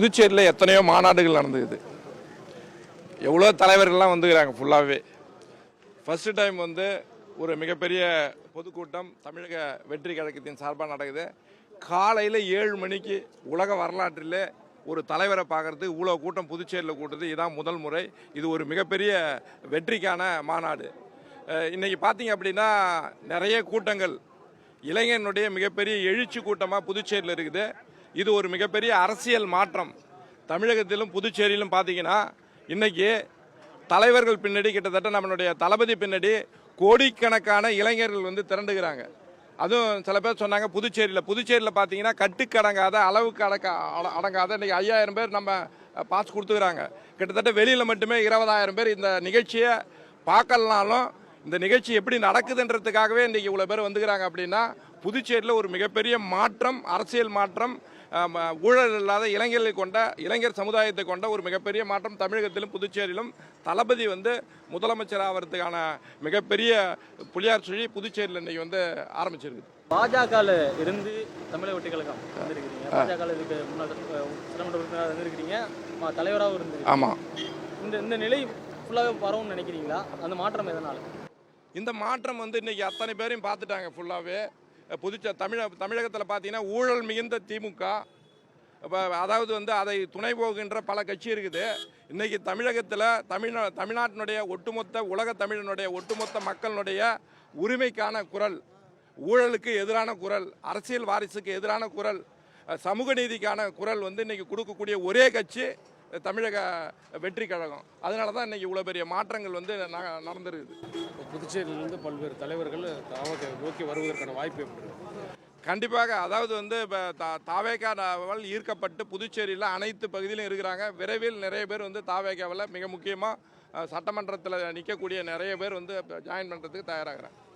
புதுச்சேரியில் எத்தனையோ மாநாடுகள் நடந்தது. எவ்வளோ தலைவர்கள்லாம் வந்துக்கிறாங்க. ஃபுல்லாகவே ஃபர்ஸ்ட் டைம் ஒரு மிகப்பெரிய பொதுக்கூட்டம் தமிழக வெற்றி கழகத்தின் சார்பாக நடக்குது. காலையில் 7 மணிக்கு உலக வரலாற்றில் ஒரு தலைவரை பார்க்கறது இவ்வளோ கூட்டம் புதுச்சேரியில் கூட்டுறது இதுதான் முதல் முறை. இது ஒரு மிகப்பெரிய வெற்றிக்கான மாநாடு. இன்றைக்கி பார்த்தீங்க அப்படின்னா நிறைய கூட்டங்கள் இளைஞனுடைய மிகப்பெரிய எழுச்சி கூட்டமாக புதுச்சேரியில் இருக்குது. இது ஒரு மிகப்பெரிய அரசியல் மாற்றம். தமிழகத்திலும் புதுச்சேரியிலும் பார்த்தீங்கன்னா இன்னைக்கு தலைவர்கள் பின்னாடி கிட்டத்தட்ட நம்மளுடைய தளபதி பின்னாடி கோடிக்கணக்கான இளைஞர்கள் திரண்டுகிறாங்க. அதுவும் சில பேர் சொன்னாங்க புதுச்சேரியில் பார்த்தீங்கன்னா கட்டுக்கடங்காத அளவுக்கு அடங்காத இன்னைக்கு 5000 பேர் நம்ம பாஸ் கொடுத்துக்கிறாங்க. கிட்டத்தட்ட வெளியில் மட்டுமே 20,000 பேர் இந்த நிகழ்ச்சியை பார்க்கலனாலும் இந்த நிகழ்ச்சி எப்படி நடக்குதுன்றதுக்காகவே இன்றைக்கி இவ்வளோ பேர் வந்துக்கிறாங்க. அப்படின்னா புதுச்சேரியில் ஒரு மிகப்பெரிய மாற்றம், அரசியல் மாற்றம், ஊழல் இல்லாத இளைஞர் சமுதாயத்தை கொண்ட ஒரு மிகப்பெரிய மாற்றம் தமிழகத்திலும் புதுச்சேரியிலும். தளபதி முதலமைச்சர் ஆகிறதுக்கான மிகப்பெரிய புலியார் சுழி புதுச்சேரியில் இன்னைக்கு ஆரம்பிச்சிருக்கு. பாஜகவில் இருந்து தமிழக வெற்றி கழகம் வந்திருக்கிறீங்க. பாஜகவில் இதுக்கு முன்னாள் சட்டமன்ற உறுப்பினராக இருந்திருக்கிறீங்க, தலைவராகவும் இருந்திருக்கீங்க. ஆமாம். இந்த நிலை ஃபுல்லாகவே பரவும்னு நினைக்கிறீங்களா? அந்த மாற்றம் எதனால்? இந்த மாற்றம் இன்னைக்கு அத்தனை பேரையும் பார்த்துட்டாங்க. ஃபுல்லாகவே தமிழகத்தில் பார்த்தீங்கன்னா ஊழல் மிகுந்த திமுக, அதாவது அதை துணை போகின்ற பல கட்சி இருக்குது. இன்றைக்கி தமிழகத்தில் தமிழ்நாட்டினுடைய ஒட்டுமொத்த உலக தமிழனுடைய ஒட்டுமொத்த மக்களுடைய உரிமைக்கான குரல், ஊழலுக்கு எதிரான குரல், அரசியல் வாரிசுக்கு எதிரான குரல், சமூக நீதிக்கான குரல் இன்றைக்கி கொடுக்கக்கூடிய ஒரே கட்சி தமிழக வெற்றி கழகம். அதனால தான் இன்றைக்கி இவ்வளோ பெரிய மாற்றங்கள் நடந்திருக்குது. புதுச்சேரியிலிருந்து பல்வேறு தலைவர்கள் நோக்கி வருவதற்கான வாய்ப்பு எப்படி? கண்டிப்பாக. அதாவது இப்போ தாவேகாவால் ஈர்க்கப்பட்டு புதுச்சேரியில் அனைத்து பகுதியிலும் இருக்கிறாங்க. விரைவில் நிறைய பேர் தாவேகாவில் மிக முக்கியமாக சட்டமன்றத்தில் நிற்கக்கூடிய நிறைய பேர் ஜாயின் பண்ணுறதுக்கு தயாராகிறாங்க.